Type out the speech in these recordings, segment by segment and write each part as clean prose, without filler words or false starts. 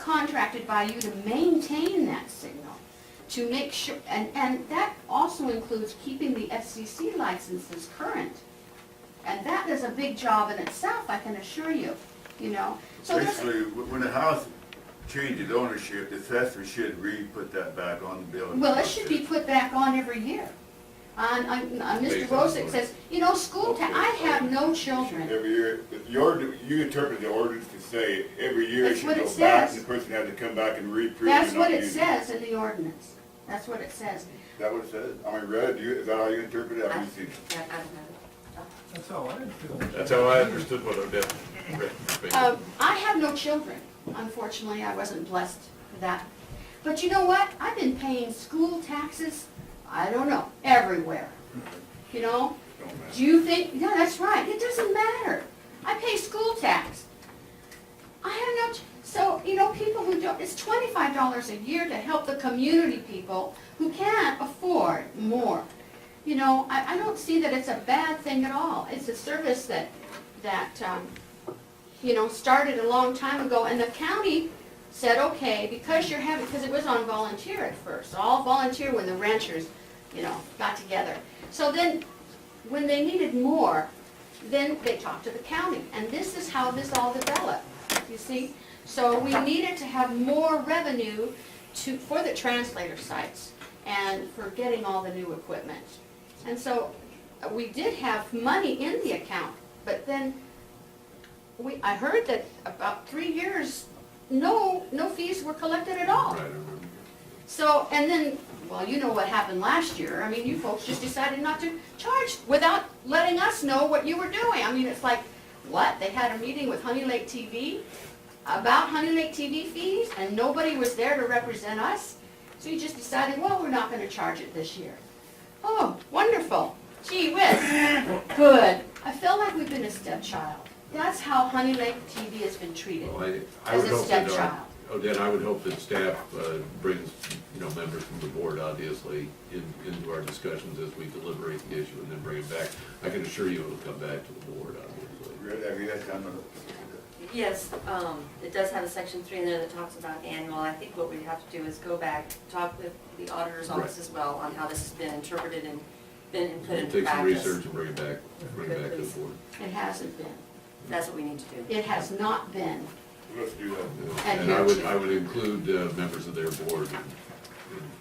contracted by you to maintain that signal, to make sure, and that also includes keeping the FCC licenses current. And that is a big job in itself, I can assure you, you know. So there's, Basically, when the house changes ownership, the assessor should re-put that back on the bill. well, it should be put back on every year. Mr. Rosick says, you know, I have no children. Every year, you interpret the ordinance to say every year it That's should what go it back, says. and the person had to come back and reprove. That's and what not it use says in the ordinance. That's what it says. Is that what it says? I mean, read, is that how you interpret it? Have you seen it? I don't know. That's how I understood. That's how I understood what Odette read. I have no children. Unfortunately, I wasn't blessed with that. But you know what? I've been paying school taxes, I don't know, everywhere. You know? Don't matter. Do you think, yeah, that's right, it doesn't matter. I pay school tax. I have no, so, you know, people who don't, it's $25 a year to help the community people who can't afford more. You know, I don't see that it's a bad thing at all. It's a service that you know, started a long time ago, and the county said, okay, because it was on volunteer at first, all volunteer when the ranchers, you know, got together. So then, when they needed more, then they talked to the county, and this is how this all developed, you see? So we needed to have more revenue for the translator sites and for getting all the new equipment. And so we did have money in the account, but then I heard that about 3 years, no fees were collected at all. Right, I remember. So, and then, well, you know what happened last year. I mean, you folks just decided not to charge without letting us know what you were doing. I mean, it's like, what? They had a meeting with Honey Lake TV about Honey Lake TV fees, and nobody was there to represent us? So you just decided, well, we're not gonna charge it this year. Oh, wonderful. Gee whiz. Good. I feel like we've been a stepchild. That's how Honey Lake TV has been treated, Well, I as would a hope that, stepchild. Odette, I would hope that staff brings, you know, members from the board, obviously, into our discussions as we deliberate the issue and then bring it back. I can assure you it'll come back to the board, obviously. Read, have you guys done the? Yes, it does have a section 3 in there that talks about annual. I think what we have to do is go back, talk with the auditor's office as well on how this has been interpreted and been put We'll into take some practice. research and bring it back to the board. It hasn't been. That's what we need to do. It has not been. Let's do that. And And I here would, too. I would include members of their board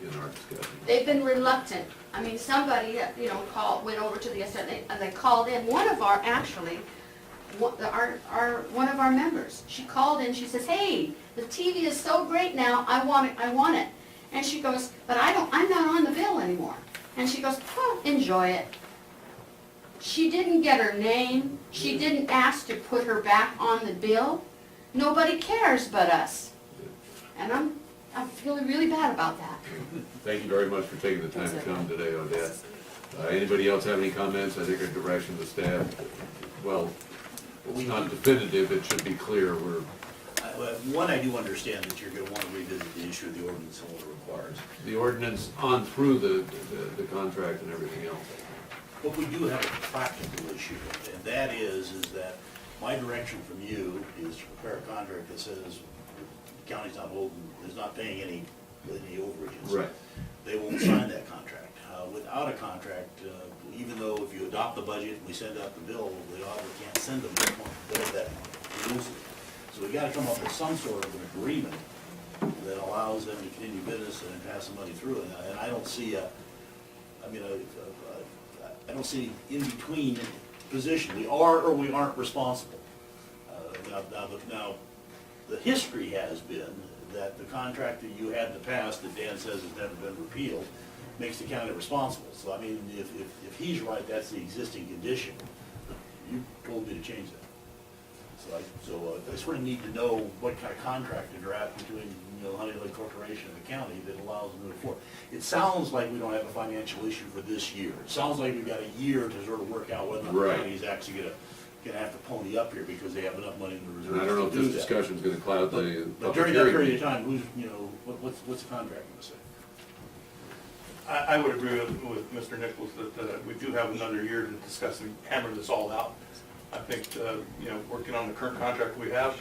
in our discussion. They've been reluctant. I mean, somebody, you know, went over to the, and they called in, one of our, actually, one of our members, she called in, she says, hey, the TV is so great now, I want it. And she goes, but I'm not on the bill anymore. And she goes, oh, enjoy it. She didn't get her name, she didn't ask to put her back on the bill. Nobody cares but us. And I'm feeling really bad about that. Thank you very much for taking the time to come today, Odette. Anybody else have any comments? I think our direction to staff, well, it's not definitive, it should be clear. One, I do understand that you're going to want to revisit the issue of the ordinance and what it requires. The ordinance on through the contract and everything else. But we do have a practical issue, and that is that my direction from you is to prepare a contract that says the county's not holding, is not paying any overages. Right. They won't sign that contract. Without a contract, even though if you adopt the budget and we send out the bill, the auditor can't send them that money. So we gotta come up with some sort of an agreement that allows them to continue business and pass the money through. And I don't see I don't see in between position. We are or we aren't responsible. Now, the history has been that the contract that you had in the past that Dan says has never been repealed makes the county responsible. So I mean, if he's right, that's the existing condition. You told me to change that. So I sort of need to know what kind of contract to draft between, you know, Honey Lake Corporation and the county that allows them to move forward. It sounds like we don't have a financial issue for this year. It sounds like we've got a year to sort of work out whether the Right. county's actually gonna have to pony up here because they have enough money in the reserves And I don't know if to do this that. discussion's gonna cloud the But public during that hearing. period of time, what's the contract gonna say? I would agree with Mr. Nichols that we do have another year to discuss and hammer this all out. I think, you know, working on the current contract we have,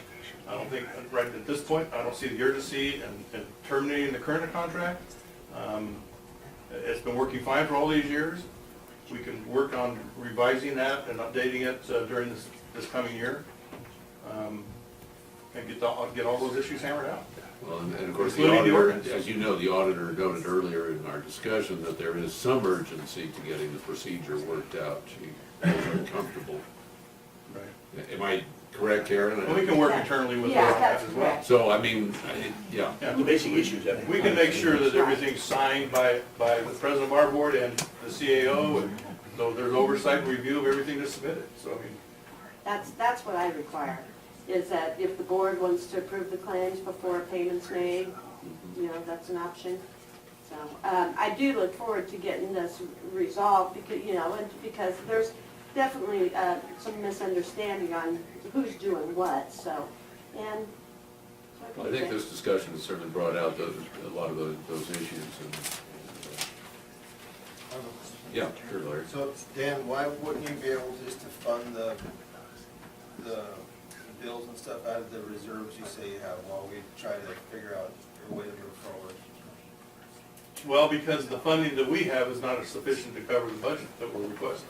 I don't think, right at this point, I don't see the urgency in terminating the current contract. It's been working fine for all these years. We can work on revising that and updating it during this coming year. And get all those issues hammered out. Well, and of course, the Including the auditor, ordinance. as you know, the auditor noted earlier in our discussion that there is some urgency to getting the procedure worked out. She was uncomfortable. Right. Am I correct, Karen? And we can work internally with Yeah, that that's as well. correct. So, I mean, yeah, Yeah. The basic issues, I think. We can make sure that everything's signed by the president of our board and the CAO, and so there's oversight and review of everything that's submitted, so I mean, That's what I require, is that if the board wants to approve the claims before a payment's made, you know, that's an option. So, I do look forward to getting this resolved, because, you know, because there's definitely, some misunderstanding on who's doing what, so, and. I think this discussion has certainly brought out a lot of those issues. Yeah, sure, Larry. So, Dan, why wouldn't you be able just to fund the bills and stuff out of the reserves you say you have while we try to figure out a way to move forward? well, because the funding that we have is not sufficient to cover the budget that we're requesting.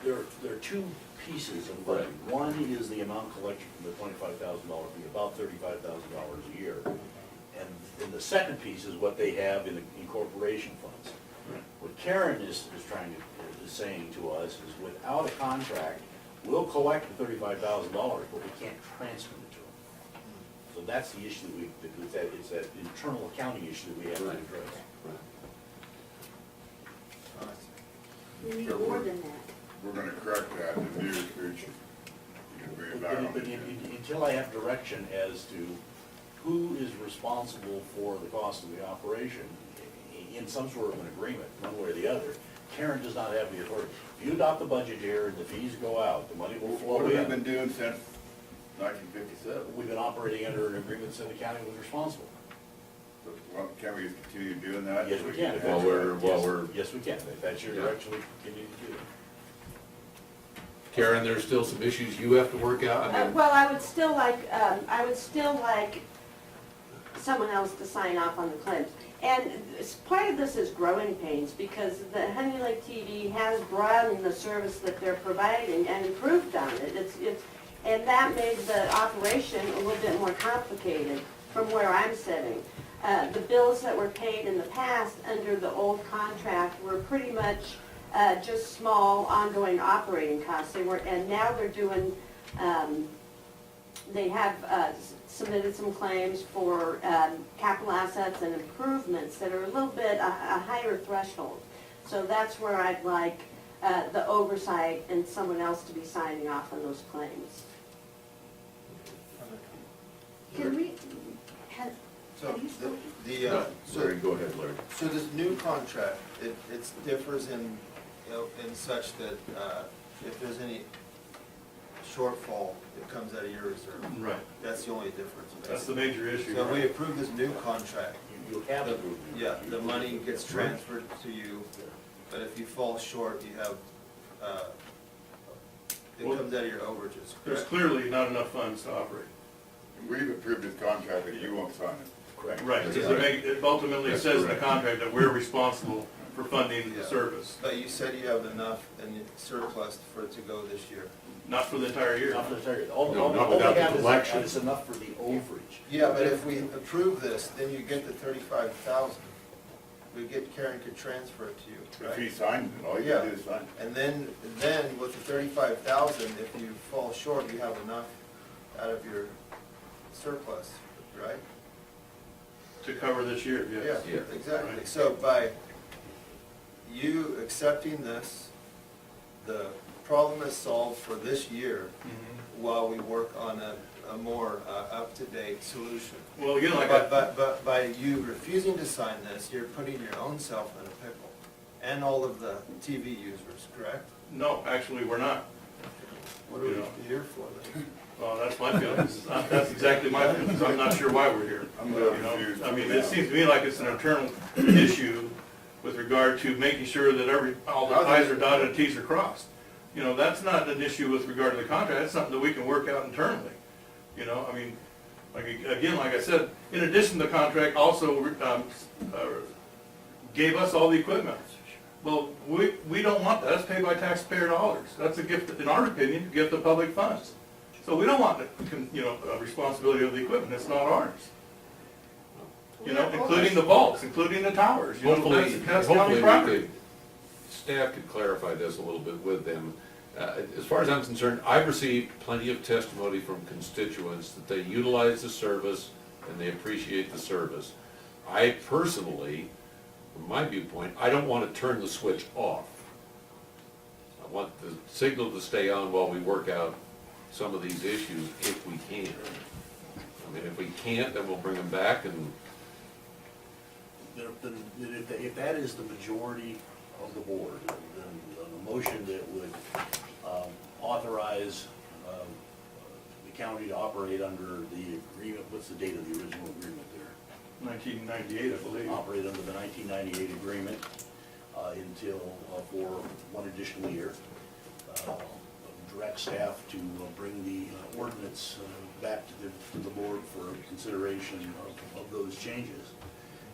There are two pieces of budget. One is the amount collected from the $25,000 fee, about $35,000 a year. And then the second piece is what they have in corporation funds. What Karen is saying to us is without a contract, we'll collect the $35,000, but we can't transfer it to them. So that's the issue it's that internal accounting issue that we have to Right. address. We need more than that. We're gonna correct that in the near future. You can bring it back on But the agenda. until I have direction as to who is responsible for the cost of the operation, in some sort of an agreement, one way or the other, Karen does not have the authority. If you adopt the budget here and the fees go out, the money will flow What have we in. been doing since 1957? We've been operating under an agreement that the county was responsible. Well, can we continue doing that? Yes, we can. While we're, Yes, we can. If that's your Yeah. direction, we continue to do it. Karen, there's still some issues you have to work out? I mean, Well, I would still like someone else to sign off on the claims. And part of this is growing pains, because the Honey Lake TV has broadened the service that they're providing and improved on it. And that made the operation a little bit more complicated from where I'm sitting. The bills that were paid in the past under the old contract were pretty much just small ongoing operating costs. And now they're doing, they have submitted some claims for capital assets and improvements that are a little bit a higher threshold. So that's where I'd like the oversight and someone else to be signing off on those claims. Can we, have, So, no, Larry, go ahead, Larry. so this new contract, it differs in, you know, in such that if there's any shortfall, it comes out of your reserve. Right. That's the only difference. That's the major issue. So if we approve this new contract, You have the- approved. yeah, the money gets transferred to you, but if you fall short, you have, it Well, comes out of your overages, There's correct? clearly not enough funds to operate. We've approved this contract, but you won't sign it. Correct. Right, because it ultimately That's says in the correct. contract that we're responsible for funding the Yeah. service, But you said you have enough in surplus for it to go this year. not for the entire year. Not for the entire, all No, not they without the have is collection. it's enough for the overage. Yeah, but if we approve this, then you get the 35,000. We get, Karen could transfer it to you, If he right? signs it, all you gotta do is sign it. And then with the 35,000, if you fall short, you have enough out of your surplus, right? To cover this year, yes. Yeah, exactly. Right. So by you accepting this, the problem is solved for this year Mhm. while we work on a more up-to-date solution. Well, again, like But by you refusing to sign this, you're putting your own self in a pickle, and all of the TV users, correct? no, actually, we're not. What are we here for then? Well, that's my feelings. That's exactly my feelings. I'm not sure why we're here. I'm a little You know, confused. I mean, it seems to me like it's an internal issue with regard to making sure that all the i's are dotted and t's are crossed. You know, that's not an issue with regard to the contract, that's something that we can work out internally. You know, I mean, Again, like I said, in addition, the contract also gave us all the equipment. Well, we don't want that, that's paid by taxpayer dollars. That's a gift, in our opinion, a gift of public funds. So we don't want a responsibility of the equipment, it's not ours. Including the vaults, including the towers, Hopefully, that's hopefully county we property. could, staff could clarify this a little bit with them. As far as I'm concerned, I've received plenty of testimony from constituents that they utilize the service and they appreciate the service. I personally, from my viewpoint, I don't want to turn the switch off. I want the signal to stay on while we work out some of these issues if we can. I mean, if we can't, then we'll bring them back and If that is the majority of the board, then the motion that would authorize the county to operate under the agreement, what's the date of the original agreement there? 1998, I believe. Operate under the 1998 agreement until, for one additional year. Direct staff to bring the ordinance back to the board for consideration of those changes.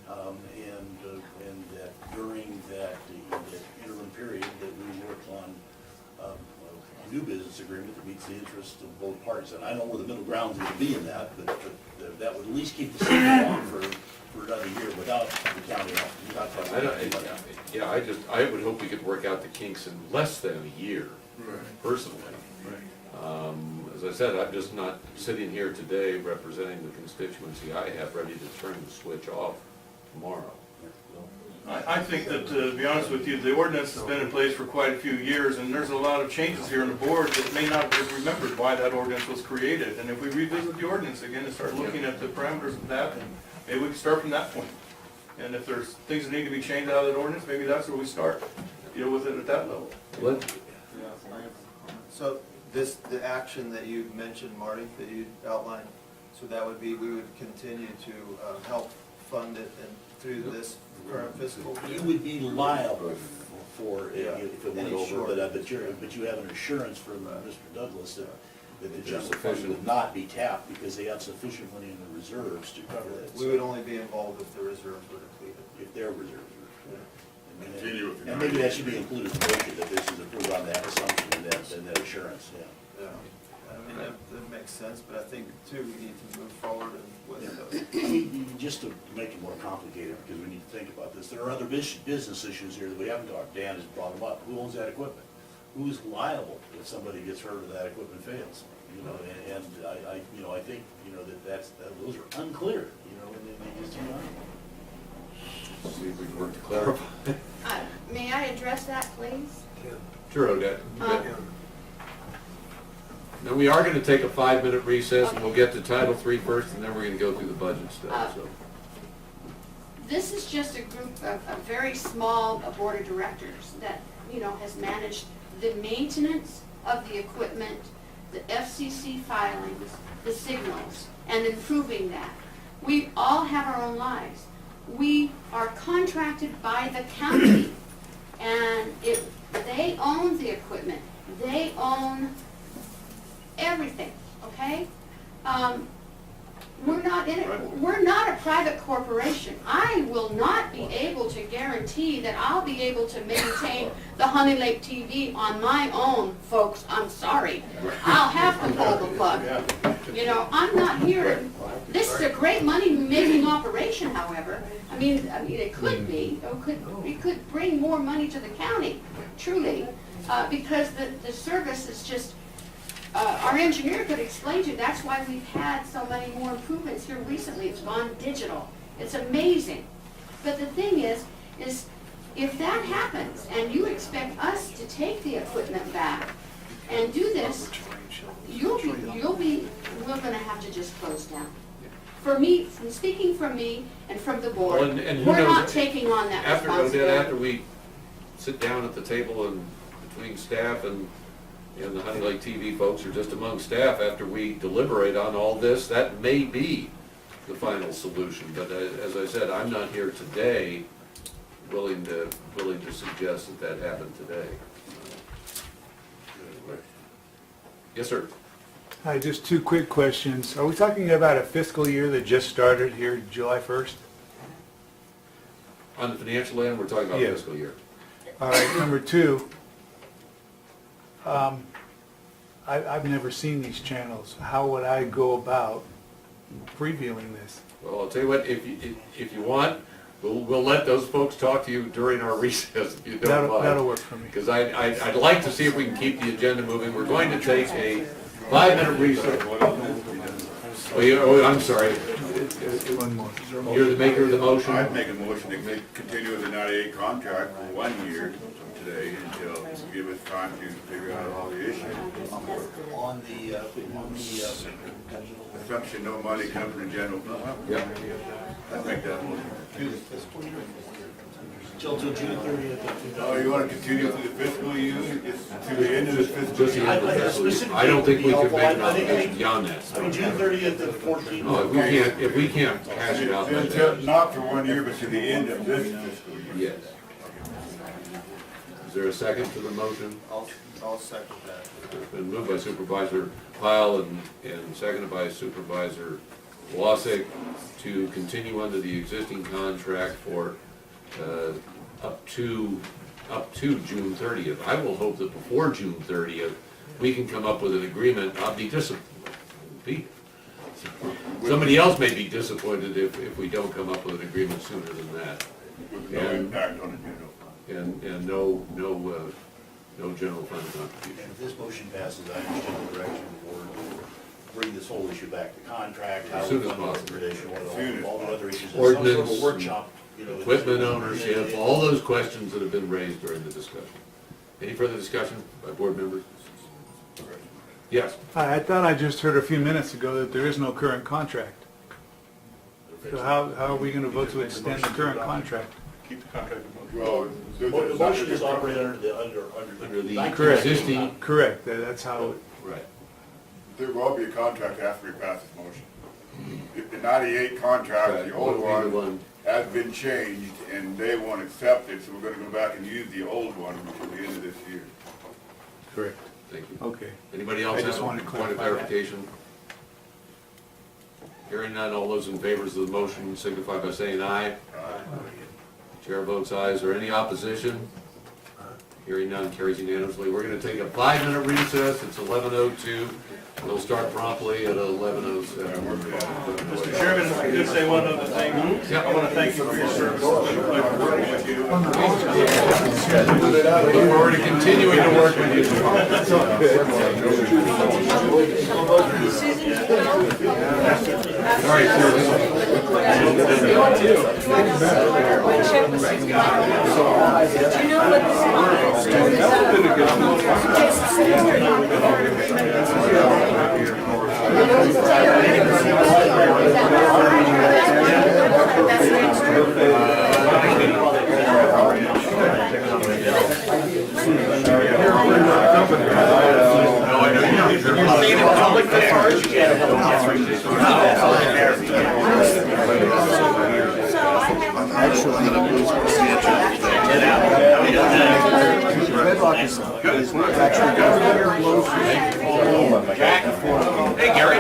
And that during that interim period, that we work on a new business agreement that meets the interests of both parties. And I don't know where the middle ground's going to be in that, but that would at least keep the signal on for another year without the county. I would hope we could work out the kinks in less than a year, personally. As I said, I'm just not sitting here today representing the constituency I have ready to turn the switch off tomorrow. I think that, to be honest with you, the ordinance has been in place for quite a few years, and there's a lot of changes here on the board that may not have remembered why that ordinance was created. And if we revisit the ordinance again and start looking at the parameters of that, and maybe we can start from that point. And if there's things that need to be changed out of that ordinance, maybe that's where we start, deal with it at that level. So the action that you mentioned, Marty, that you outlined, so that would be, we would continue to help fund it and through this current fiscal year? You would be liable for it if it went Any over, short. but you have an assurance from Mr. Douglas that the general fund Sufficient. would not be tapped because they have sufficient money in the reserves to cover that. We would only be involved if the reserves were depleted. If their reserves are. Continue with the And maybe that should be included in the motion, that this is approved on that assumption and that assurance, yeah. Yeah, I mean, that makes sense, but I think too, we need to move forward and with Just to make it more complicated, because we need to think about this, there are other business issues here that we haven't talked. Dan has brought them up. Who owns that equipment? Who's liable if somebody gets hurt or that equipment fails? And I think, those are unclear, and they just, See if we can work to clarify. May I address that, please? Sure, Odette. Now, we are gonna take a 5-minute recess, and we'll get to Title III first, and then we're gonna go through the budget stuff, so. This is just a group of a very small board of directors that, has managed the maintenance of the equipment, the FCC filings, the signals, and improving that. We all have our own lives. We are contracted by the county, and they own the equipment. They own everything, okay? We're not in it, we're not a private corporation. I will not be able to guarantee that I'll be able to maintain the Honey Lake TV on my own, folks, I'm sorry. I'll have to pull the plug. I'm not here, this is a great money-making operation, however. I mean, it could be, it could bring more money to the county, truly, because the service is just, our engineer could explain to you, that's why we've had so many more improvements here recently. It's gone digital. It's amazing. But the thing is if that happens and you expect us to take the equipment back and do this, we're gonna have to just close down. For me, speaking from me and from the board, Well, and who we're knows, not taking on that After responsibility. we sit down at the table and between staff and the Honey Lake TV folks are just among staff, after we deliberate on all this, that may be the final solution. But as I said, I'm not here today willing to suggest that happen today. Yes, sir. Hi, just two quick questions. Are we talking about a fiscal year that just started here July 1st? On the financial end, we're talking about Yeah. fiscal year. All right, number two, I've never seen these channels. How would I go about previewing this? Well, I'll tell you what, if you want, we'll let those folks talk to you during our recess, if you don't mind. That'll work for me. Because I'd like to see if we can keep the agenda moving. We're going to take a 5-minute recess. Oh, I'm sorry. One more. You're the maker of the motion? I'd make a motion to continue with the 98 contract for 1 year from today until, give us time to figure out all the issues. On the Assumption no money comes from the general fund. Yep. I'd make that motion. till June 30th of Oh, you want to continue through the fiscal year, it's to the end of the fiscal Just the year? end of the fiscal year. I don't think we can make an obligation beyond that. I mean, June 30th to the 14th. No, if we can't cash it out like Until- that, Not for 1 year, but to the end of this fiscal year. yes. Is there a second to the motion? I'll second that. It's been moved by Supervisor Pyle and seconded by Supervisor Wassick to continue under the existing contract for up to June 30th. I will hope that before June 30th, we can come up with an agreement. I'll be disappointed. Somebody else may be disappointed if we don't come up with an agreement sooner than that. With no impact on the general fund. And no general fund contribution. And if this motion passes, I understand the direction of the board to bring this whole issue back to contract, how As we soon as fund the possible. tradition, Soon as all the other issues. Some Ordinance, sort of a workshop, you know. Equipment ownership, all those questions that have been raised during the discussion. Any further discussion by board members? Yes. Hi, I thought I just heard a few minutes ago that there is no current contract. So how are we going to vote to extend the current contract? Keep the contract in motion. Well, The motion is operated Under the Correct. existing, Correct, that's how, right. there will be a contract after we pass this motion. The 98 contract, Right, the old what would be the one, one? has been changed, and they won't accept it, so we're gonna go back and use the old one until the end of this year. correct, Thank you. okay. Anybody else I have just a wanted to point of clarify that. clarification? Hearing none, all those in favor of the motion signify by saying aye. Chair votes aye. Is there any opposition? Hearing none, carries unanimously. We're going to take a 5-minute recess. It's 11:02. We'll start promptly at 11:07. Mr. Chairman, if I could say one other thing, I want to thank you for your service. It's been a pleasure working with you. Look forward to continuing to work with you. All right, sir. Hey, Gary.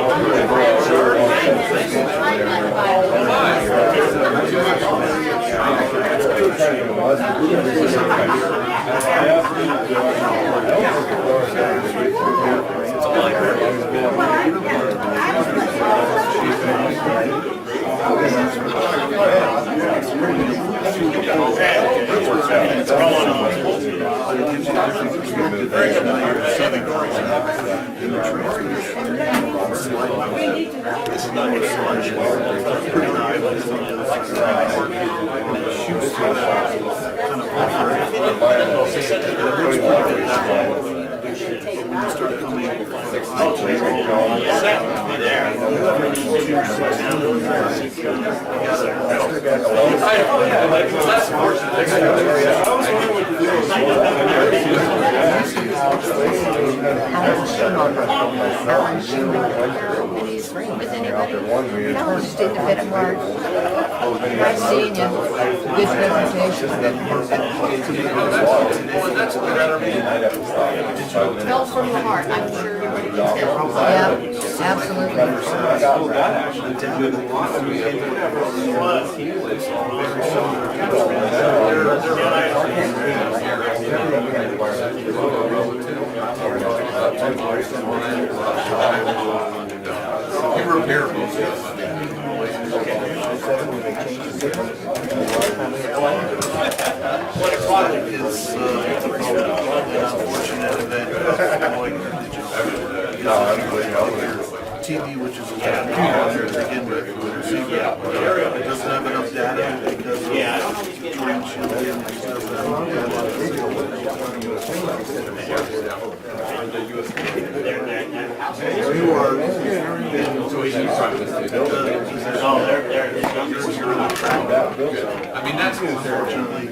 committees with anybody? No, just independent work. I've seen you. Good presentation. Felt from the heart, I'm sure everybody can tell. Yeah, absolutely. What a product is, an unfortunate event. TV, which is a lot to begin with, it doesn't have enough data because you are. I mean, that's Unfortunately,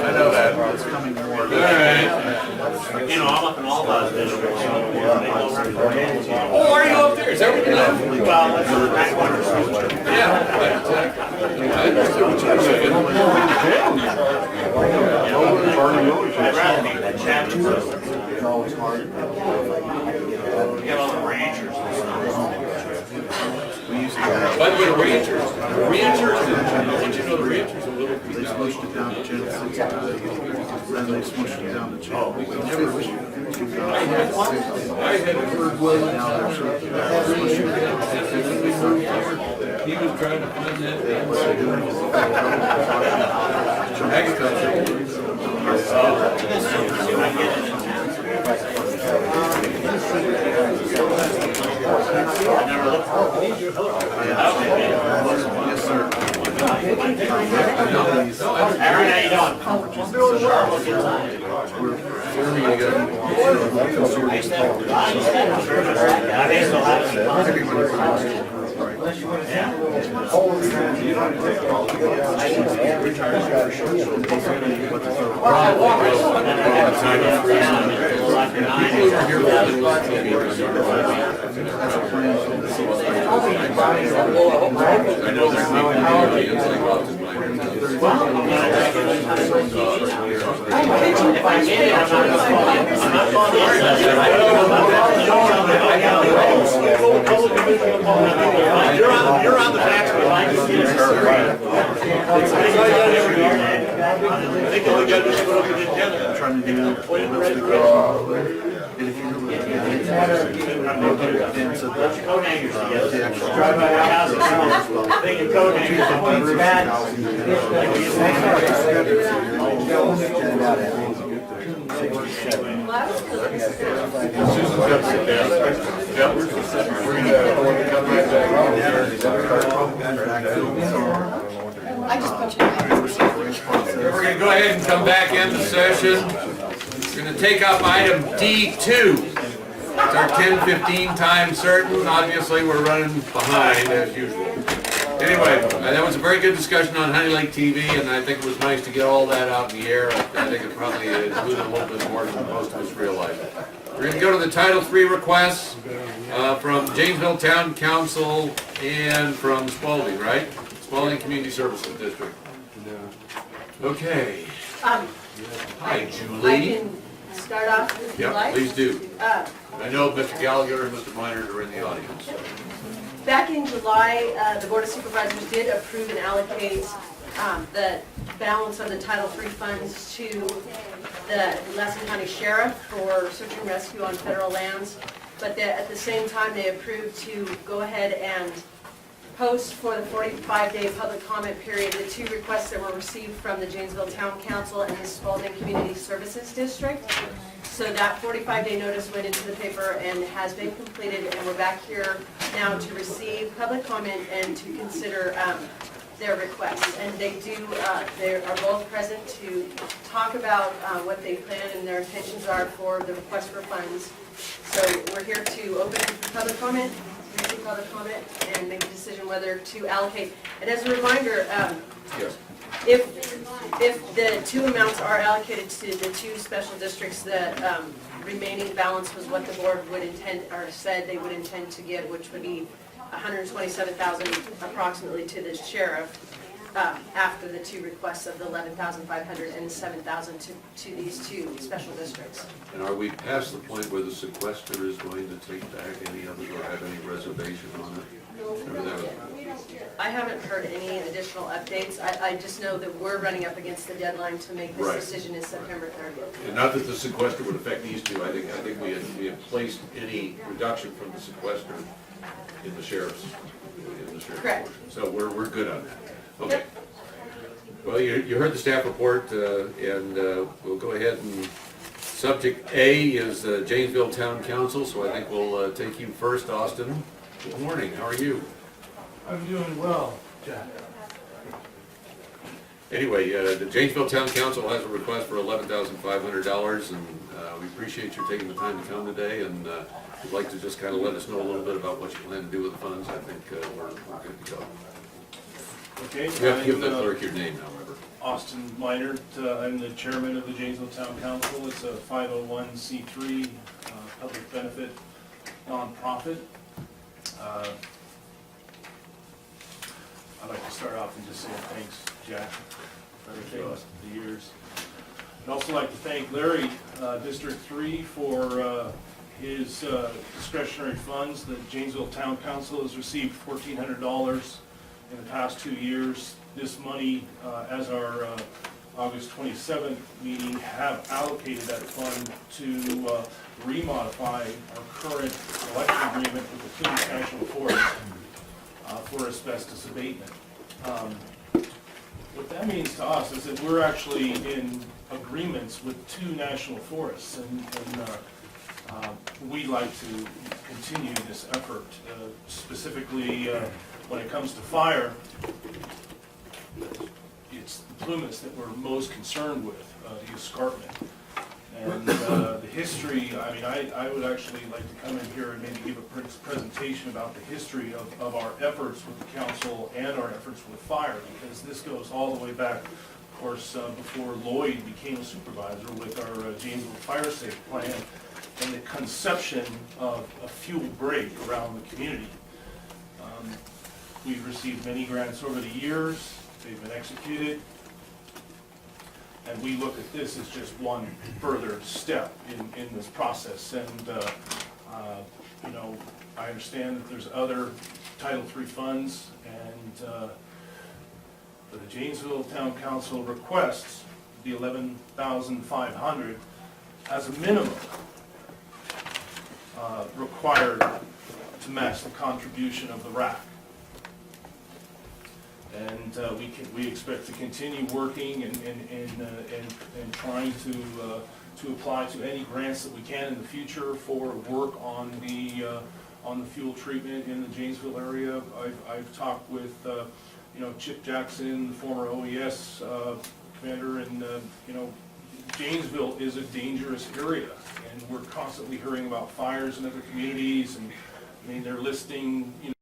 I know that. it's coming more. All right. You know, I'm up in all those districts. Oh, are you up there? Is that what you're doing? Well, that's the back one. I'd rather be that chapter. It's always hard. You get all the ranchers and stuff. By the way, the ranchers, did you know the ranchers are a little They smushed it down to Genesis, then they smushed it down to Chapel. We never I had heard now they're sort of smushing it down. he was trying to find Yes, sir. Aaron, how you doing? I'm doing well. I know there's You're on the tax bill. I think all we got to do is put up an agenda. Trying to do, and if you look at it, Dan said that. Drive by our house, thinking code names, I just put you in. We're gonna go ahead and come back into session. We're gonna take up item D2. It's our 10:15 time certain. Obviously, we're running behind as usual. Anyway, that was a very good discussion on Honey Lake TV, and I think it was nice to get all that out in the air. I think it probably included a little bit more than most of us realize. We're gonna go to the Title III requests from Janesville Town Council and from Spalding, right? Spalding Community Services District. Okay. Hi, I Julie. can start off if you Yep, like. please do. Uh, I know Mr. Gallagher and Mr. Minor are in the audience. Back in July, the Board of Supervisors did approve and allocate the balance of the Title III funds to the Lassen County Sheriff for search and rescue on federal lands. But at the same time, they approved to go ahead and post for the 45-day public comment period the two requests that were received from the Janesville Town Council and the Spalding Community Services District. So that 45-day notice went into the paper and has been completed, and we're back here now to receive public comment and to consider their requests. And they are both present to talk about what they plan and their intentions are for the request for funds. So we're here to open public comment, receive public comment, and make a decision whether to allocate. And as a reminder, Yes. If the two amounts are allocated to the two special districts, the remaining balance was what the board would intend, or said they would intend to give, which would be $127,000 approximately to the sheriff, after the two requests of the $11,500 and $7,000 to these two special districts. And are we past the point where the sequester is going to take back any of it or have any reservation on it? Remember that? I haven't heard any additional updates. I just know that we're running up against the deadline to make this Right. decision is September 30th. And not that the sequester would affect these two, I think we had placed any reduction from the sequester in the sheriff's Correct. portion. So we're good on that. Okay. Well, you heard the staff report, and we'll go ahead and, subject A is Janesville Town Council, so I think we'll take you first, Austin. Good morning, how are you? I'm doing well, Jack. Anyway, the Janesville Town Council has a request for $11,500, and we appreciate you taking the time to come today, and if you'd like to just kind of let us know a little bit about what you plan to do with the funds, I think we're good to go. Okay. You have to give the clerk your name now, remember. Austin Meinert, I'm the chairman of the Janesville Town Council. It's a 501c3 public benefit nonprofit. I'd like to start off and just say thanks, Jack, for everything over the years. I'd also like to thank Larry, District 3, for his discretionary funds. The Janesville Town Council has received $1,400 in the past 2 years. This money, as our August 27th meeting, have allocated that fund to remodify our current election agreement with the Phoenix National Forest for asbestos abatement. What that means to us is that we're actually in agreements with two national forests, and we'd like to continue this effort, specifically when it comes to fire. It's the plumas that we're most concerned with, the escarpment. And the history, I mean, I would actually like to come in here and maybe give a presentation about the history of our efforts with the council and our efforts with fire, because this goes all the way back, of course, before Lloyd became a supervisor with our Janesville Fire Safe Plan and the conception of a fuel break around the community. We've received many grants over the years. They've been executed. And we look at this as just one further step in this process. And, you know, I understand that there's other Title III funds, and the Janesville Town Council requests the $11,500 as a minimum required to match the contribution of the RAC. And we expect to continue working and trying to apply to any grants that we can in the future for work on the fuel treatment in the Janesville area. I've talked with you know, Chip Jackson, the former OES commander, and you know, Janesville is a dangerous area, and we're constantly hearing about fires in other communities, and I mean, they're listing, you know,